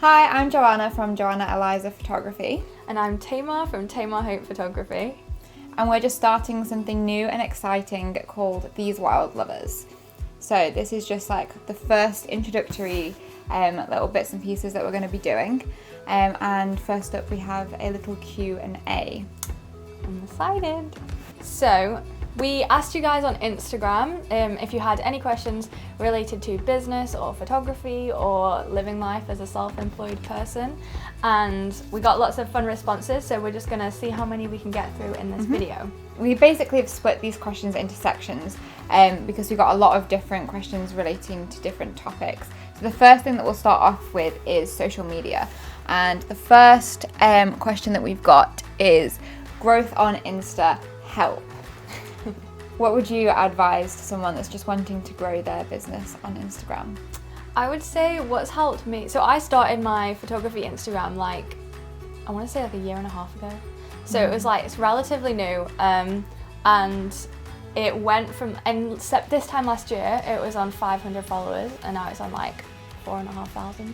Hi, I'm Joanna from Joanna, Eliza Photography. And I'm Tamar from Tamar Hope Photography. And we're just starting something new and exciting called These Wild Lovers. So this is just like the first introductory little bits and pieces that we're going to be doing. And first up we have a little Q&A. I'm excited. So we asked you guys on Instagram if you had any questions related to business or photography or living life as a self-employed person, and we got lots of fun responses, so we're just going to see how many we can get through in this video. We basically have split these questions into sections because we got a lot of different questions relating to different topics. So the first thing that we'll start off with is social media, and the first question that we've got is growth on Insta help. What would you advise to someone that's just wanting to grow their business on Instagram? I would say what's helped me, so I started my photography Instagram I want to say a year and a half ago. So it was it's relatively new, and it went from, and this time last year it was on 500 followers, and now it's on 4,500.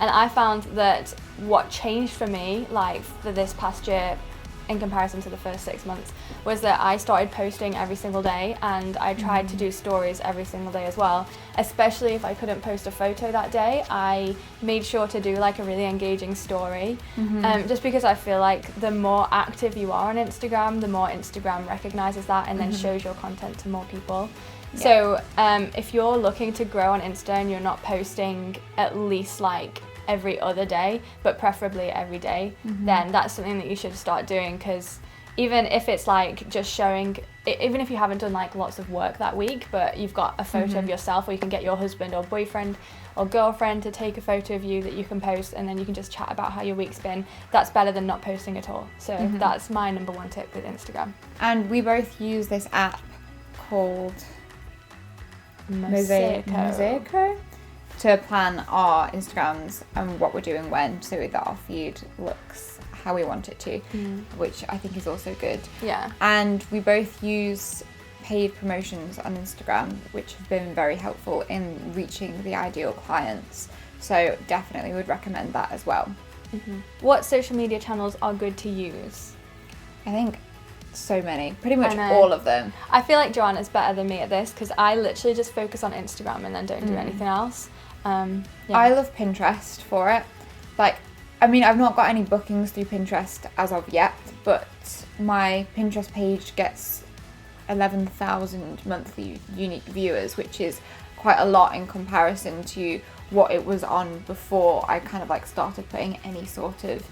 And I found that what changed for me for this past year in comparison to the first 6 months was that I started posting every single day, and I tried to do stories every single day as well. Especially if I couldn't post a photo that day, I made sure to do a really engaging story, just because I feel like the more active you are on Instagram, the more Instagram recognizes that and then shows your content to more people. Yeah. So if you're looking to grow on Insta and you're not posting at least every other day, but preferably every day, then that's something that you should start doing, because even if it's just showing, even if you haven't done lots of work that week, but you've got a photo of yourself, or you can get your husband or boyfriend or girlfriend to take a photo of you that you can post, and then you can just chat about how your week's been. That's better than not posting at all. So that's my number one tip with Instagram. And we both use this app called Mosaico to plan our Instagrams and what we're doing when, so that our feed looks how we want it to, which I think is also good. Yeah. And we both use paid promotions on Instagram, which have been very helpful in reaching the ideal clients. So definitely would recommend that as well. What social media channels are good to use? I think so many, pretty much all of them. I feel like Joanna's better than me at this, because I literally just focus on Instagram and then don't do anything else. I love Pinterest for it. I've not got any bookings through Pinterest as of yet, but my Pinterest page gets 11,000 monthly unique viewers, which is quite a lot in comparison to what it was on before I started putting any sort of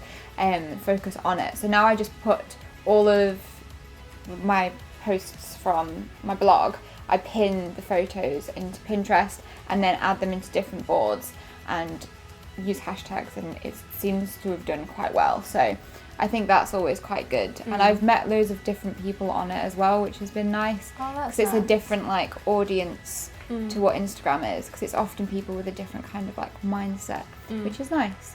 focus on it. So now I just put all of my posts from my blog, I pin the photos into Pinterest and then add them into different boards and use hashtags, and it seems to have done quite well. So I think that's always quite good. And I've met loads of different people on it as well, which has been nice, because it's a different audience to what Instagram is, because it's often people with a different kind of mindset, which is nice.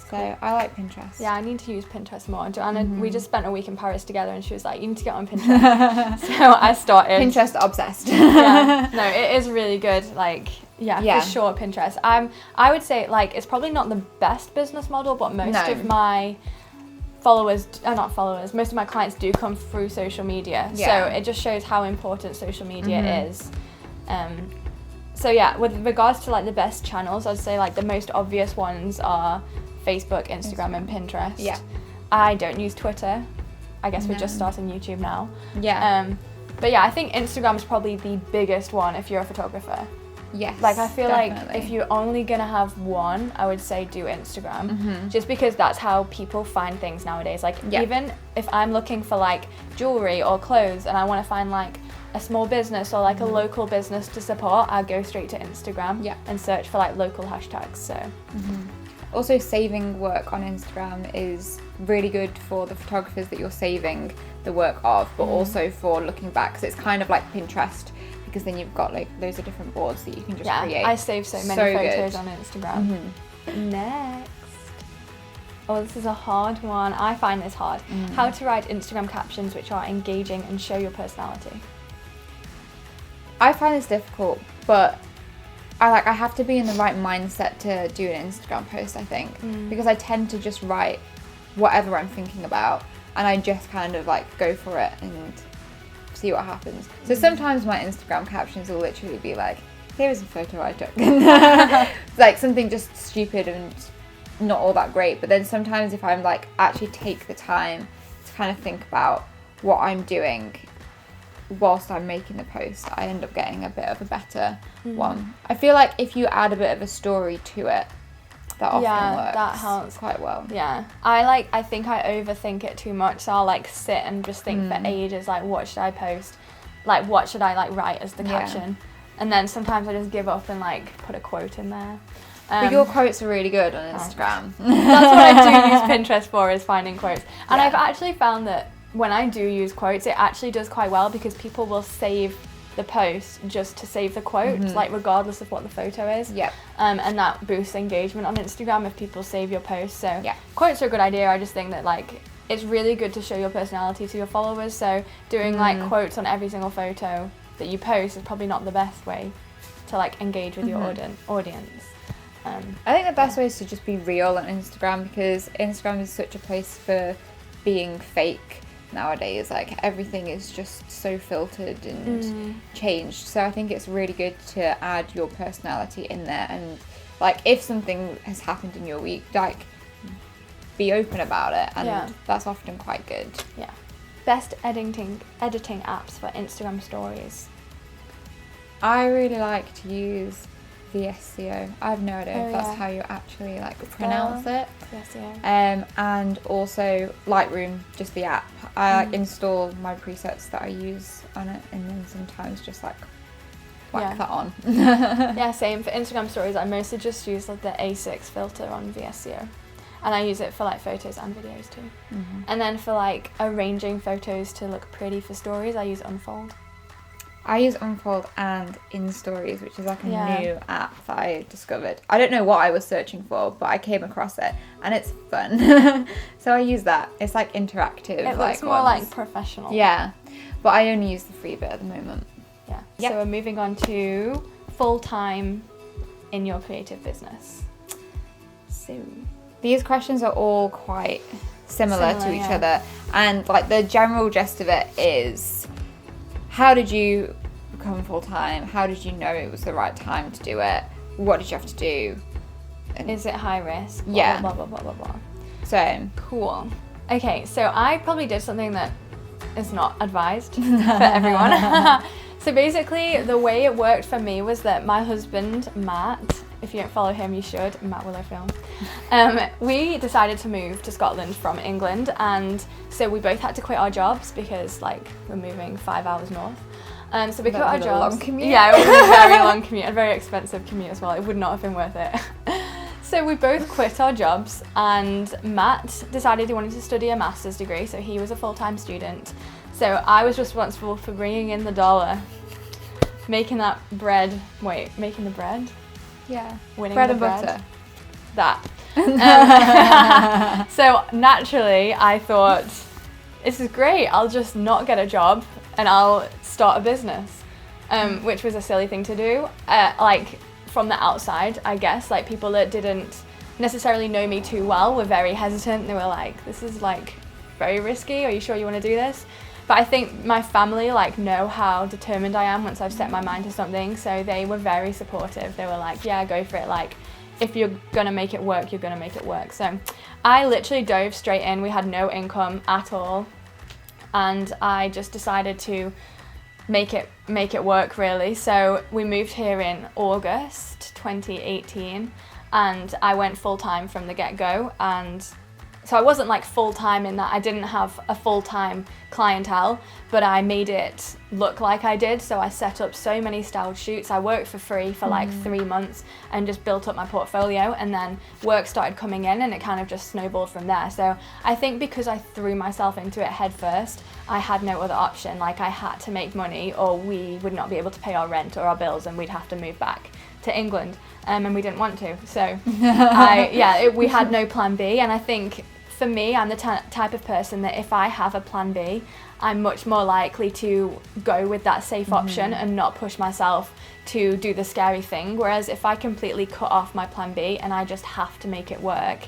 So I like Pinterest. Yeah, I need to use Pinterest more. Joanna, we just spent a week in Paris together, and she was like, you need to get on Pinterest. So I started. Pinterest obsessed. Yeah, no, it is really good. For sure, Pinterest. I would say it's probably not the best business model, but most of my most of my clients do come through social media. Yeah. So it just shows how important social media is. So yeah, with regards to the best channels, I'd say the most obvious ones are Facebook, Instagram, and Pinterest. Yeah. I don't use Twitter. I guess we're just starting YouTube now. Yeah. But yeah, I think Instagram's probably the biggest one if you're a photographer. Yes. I feel definitely. If you're only gonna have one, I would say do Instagram, just because that's how people find things nowadays. Even if I'm looking for jewelry or clothes and I want to find a small business or a local business to support, I'll go straight to Instagram and search for local hashtags. So. Also, saving work on Instagram is really good for the photographers that you're saving the work of, but also for looking back, because it's kind of like Pinterest, because then you've got loads of different boards that you can just create. I save so many photos on Instagram. Next. Oh, this is a hard one. I find this hard. How to write Instagram captions which are engaging and show your personality. I find this difficult, but I have to be in the right mindset to do an Instagram post, I think, because I tend to just write whatever I'm thinking about, and I just kind of like go for it and see what happens. So sometimes my Instagram captions will literally be like, here is a photo I took. Like something just stupid and not all that great. But then sometimes if I'm like actually take the time to kind of think about what I'm doing whilst I'm making the post, I end up getting a bit of a better one. I feel like if you add a bit of a story to it, that often works. That helps quite well. Yeah, I think I overthink it too much, so I'll like sit and just think for ages, like what should I post, like what should I like write as the caption, and then sometimes I just give up and like put a quote in there. But your quotes are really good on Instagram. That's what I do use Pinterest for, is finding quotes. And Yeah. I've actually found that when I do use quotes, it actually does quite well, because people will save the post just to save the quote, like regardless of what the photo is. Yep. And that boosts engagement on Instagram if people save your post. So Yeah. quotes are a good idea. I just think that like it's really good to show your personality to your followers. So doing like quotes on every single photo that you post is probably not the best way to like engage with your audience. I think the best way is to just be real on Instagram, because Instagram is such a place for being fake nowadays. Like everything is just so filtered and changed. So I think it's really good to add your personality in there, and like if something has happened in your week, like be open about it, and that's often quite good. Yeah. Best editing apps for Instagram stories. I really like to use VSCO. I have no idea if that's how you actually like pronounce it. VSCO. And also Lightroom, just the app. I like install my presets that I use on it, and then sometimes just like whack that on. Yeah, same. For Instagram stories, I mostly just use like the A6 filter on VSCO. And I use it for like photos and videos too. And then for like arranging photos to look pretty for stories, I use Unfold. I use Unfold and In Stories, which is like a new app that I discovered. I don't know what I was searching for, but I came across it and it's fun. So I use that. It's like interactive. It looks more like professional. Yeah, but I only use the free bit at the moment. Yeah. Yep. So we're moving on to full-time in your creative business. So these questions are all quite similar to each other, and like the general gist of it is, how did you become full-time? How did you know it was the right time to do it? What did you have to do? And is it high risk? Yeah. Blah, blah, blah, blah, blah. So cool. Okay, so I probably did something that is not advised for everyone. So basically, the way it worked for me was that my husband, Matt, if you don't follow him, you should, Matt Willowfilm, we decided to move to Scotland from England, and so we both had to quit our jobs because like we're moving 5 hours north. So we quit our jobs. Long commute. Yeah, it was a very long commute, a very expensive commute as well. It would not have been worth it. So we both quit our jobs, and Matt decided he wanted to study a master's degree, so he was a full-time student. So I was responsible for bringing in the dollar, making that bread. Wait, making the bread? yeah, Winning bread the and bread. butter. That. So naturally, I thought, this is great. I'll just not get a job and I'll start a business, which was a silly thing to do. Like from the outside, I guess, like people that didn't necessarily know me too well were very hesitant. They were like, this is like very risky. Are you sure you want to do this? But I think my family like know how determined I am once I've set my mind to something, so they were very supportive. They were like, yeah, go for it. Like, if you're gonna make it work, you're gonna make it work. So I literally dove straight in. We had no income at all, and I just decided to make it work really. So we moved here in August 2018, and I went full-time from the get-go. And so I wasn't like full-time in that I didn't have a full-time clientele, but I made it look like I did. So I set up so many styled shoots. I worked for free for like 3 months and just built up my portfolio, and then work started coming in and it kind of just snowballed from there. So I think because I threw myself into it head first, I had no other option. Like I had to make money or we would not be able to pay our rent or our bills, and we'd have to move back to England, and we didn't want to. So we had no plan B. And I think for me, I'm the type of person that if I have a plan B, I'm much more likely to go with that safe option and not push myself to do the scary thing. Whereas if I completely cut off my plan B and I just have to make it work,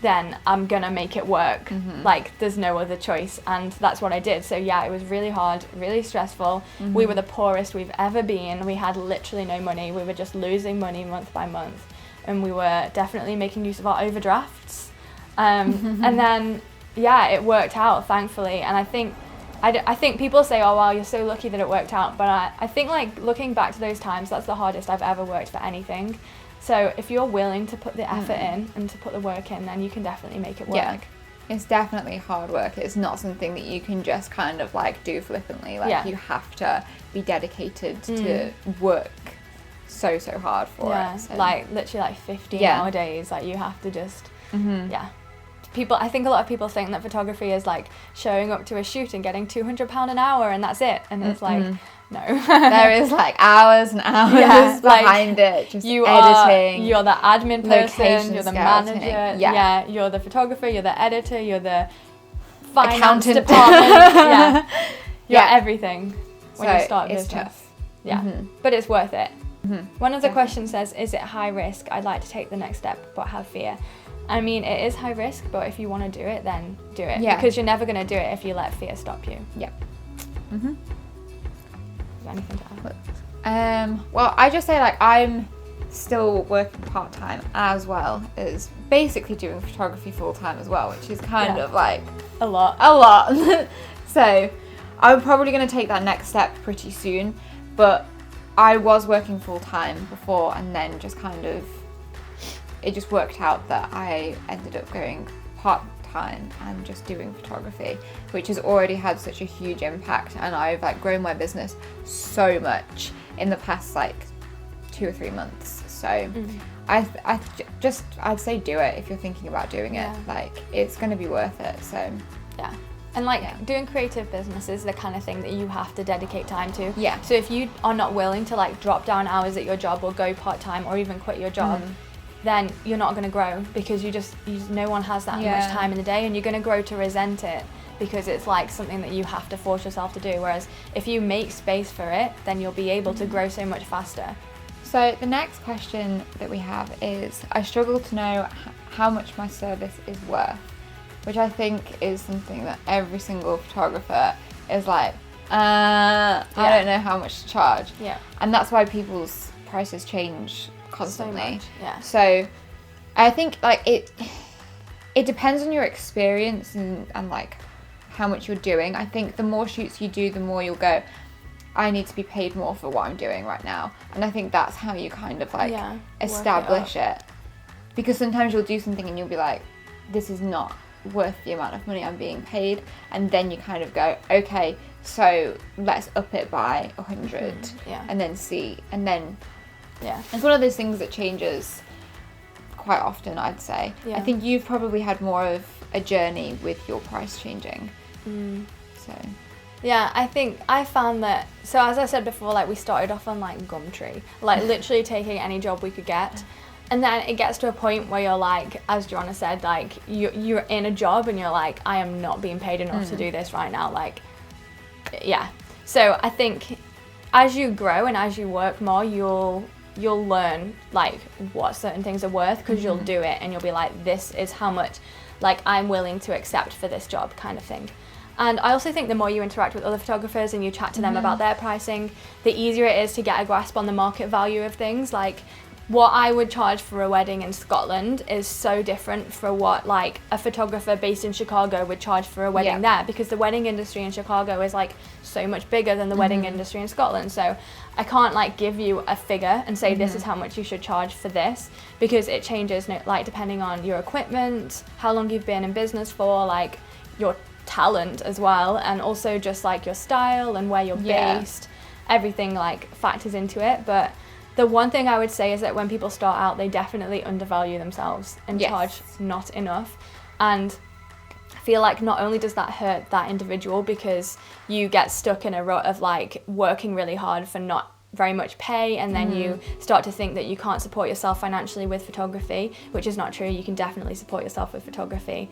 then I'm gonna make it work. Like, there's no other choice, and that's what I did. So yeah, it was really hard, really stressful. We were the poorest we've ever been. We had literally no money. We were just losing money month by month, and we were definitely making use of our overdrafts. And then yeah, it worked out, thankfully. And I think people say, oh wow, you're so lucky that it worked out, but I think, like, looking back to those times, that's the hardest I've ever worked for anything. So if you're willing to put the effort in and to put the work in, then you can definitely make it work. Yeah, it's definitely hard work. It's not something that you can just kind of like do flippantly. Like, you have to be dedicated to work so hard for it. So. Like literally like 15-hour days. Like, you have to just I think a lot of people think that photography is like showing up to a shoot and getting £200 an hour and that's it. And it's like, no. There is like hours and hours behind it, just editing. You're the admin person, you're the scouting. manager, you're the photographer, you're the editor, you're the finance accountant department. You're everything when you start a it's business. Tough. But it's worth it. One of the questions says, is it high risk? I'd like to take the next step but have fear. I mean, it is high risk, but if you want to do it, then do it. Because you're never going to do it if you let fear stop you. Is there anything to add? Well, I just say, like, I'm still working part-time as well as basically doing photography full-time as well, which is kind of like a lot. So I'm probably going to take that next step pretty soon, but I was working full-time before, and then just kind of it just worked out that I ended up going part-time and just doing photography, which has already had such a huge impact, and I've like grown my business so much in the past like 2 or 3 months. So I'd say do it if you're thinking about doing it. Like, it's going to be worth it. So and like doing creative business is the kind of thing that you have to dedicate time to. So if you are not willing to like drop down hours at your job or go part-time or even quit your job, then you're not going to grow, because no one has that much time in the day, and you're going to grow to resent it because it's like something that you have to force yourself to do. Whereas if you make space for it, then you'll be able to grow so much faster. So the next question that we have is, I struggle to know how much my service is worth, which I think is something that every single photographer is like, I don't know how much to charge. And that's why people's prices change constantly. So I think like it depends on your experience and like how much you're doing. I think the more shoots you do, the more you'll go, I need to be paid more for what I'm doing right now. And I think that's how you kind of like establish it. Because sometimes you'll do something and you'll be like, this is not worth the amount of money I'm being paid, and then you kind of go, okay, so let's up it by 100 and then see, and then it's one of those things that changes quite often, I'd say. I think you've probably had more of a journey with your price changing. So I think I found that, so as I said before, like we started off on like Gumtree, like literally taking any job we could get, and then it gets to a point where you're like, as Joanna said, like you're in a job and you're like, I am not being paid enough to do this right now, like so I think as you grow and as you work more, you'll learn like what certain things are worth, because you'll do it and you'll be like, this is how much like I'm willing to accept for this job, kind of thing. And I also think the more you interact with other photographers and you chat to them about their pricing, the easier it is to get a grasp on the market value of things. Like, what I would charge for a wedding in Scotland is so different for what like a photographer based in Chicago would charge for a wedding there, because the wedding industry in Chicago is like so much bigger than the wedding industry in Scotland. So I can't like give you a figure and say this is how much you should charge for this, because it changes like depending on your equipment, how long you've been in business for, like your talent as well, and also just like your style and where you're based. Everything like factors into it. But the one thing I would say is that when people start out, they definitely undervalue themselves and charge not enough. And I feel like not only does that hurt that individual, because you get stuck in a rut of like working really hard for not very much pay, and then you start to think that you can't support yourself financially with photography, which is not true. You can definitely support yourself with photography.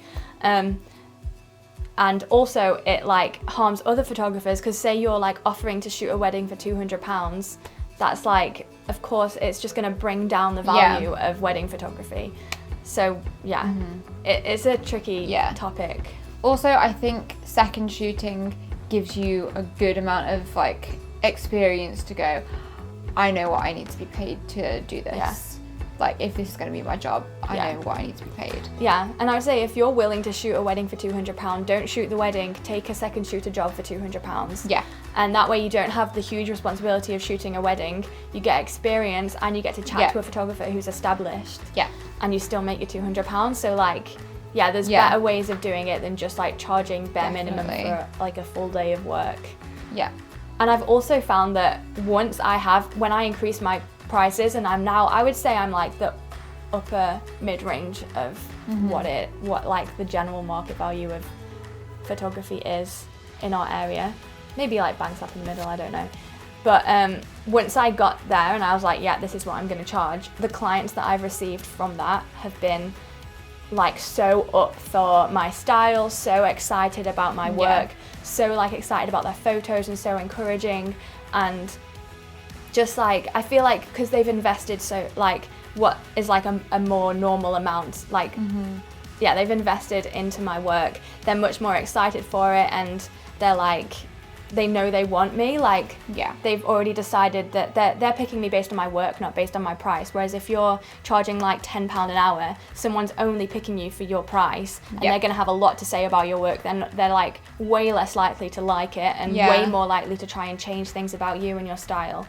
And also it like harms other photographers, because say you're like offering to shoot a wedding for £200, that's like, of course it's just going to bring down the value of wedding photography. So yeah, it's a tricky topic. Also, I think second shooting gives you a good amount of like experience to go, I know what I need to be paid to do this. Yeah. Like, if this is going to be my job, I know what I need to be paid. Yeah, and I would say if you're willing to shoot a wedding for £200, don't shoot the wedding, take a second shooter job for £200. Yeah. And that way you don't have the huge responsibility of shooting a wedding, you get experience and you get to chat to a photographer who's established. Yeah. And you still make your £200, so like, yeah, there's better ways of doing it than just like charging bare minimum for like a full day of work. Yeah. And I've also found that when I increase my prices, and I would say I'm like the upper mid-range of what like the general market value of photography is in our area. Maybe like bang slap in the middle, I don't know. But once I got there and I was like, yeah, this is what I'm going to charge, the clients that I've received from that have been like so up for my style, so excited about my work, so like excited about their photos and so encouraging. And just like, I feel like because they've invested so like what is like a more normal amount, like they've invested into my work, they're much more excited for it, and they're like, they know they want me, like they've already decided that they're picking me based on my work, not based on my price. Whereas if you're charging like £10 an hour, someone's only picking you for your price, and they're going to have a lot to say about your work, then they're like way less likely to like it, and way more likely to try and change things about you and your style.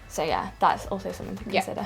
So yeah, that's also something to consider.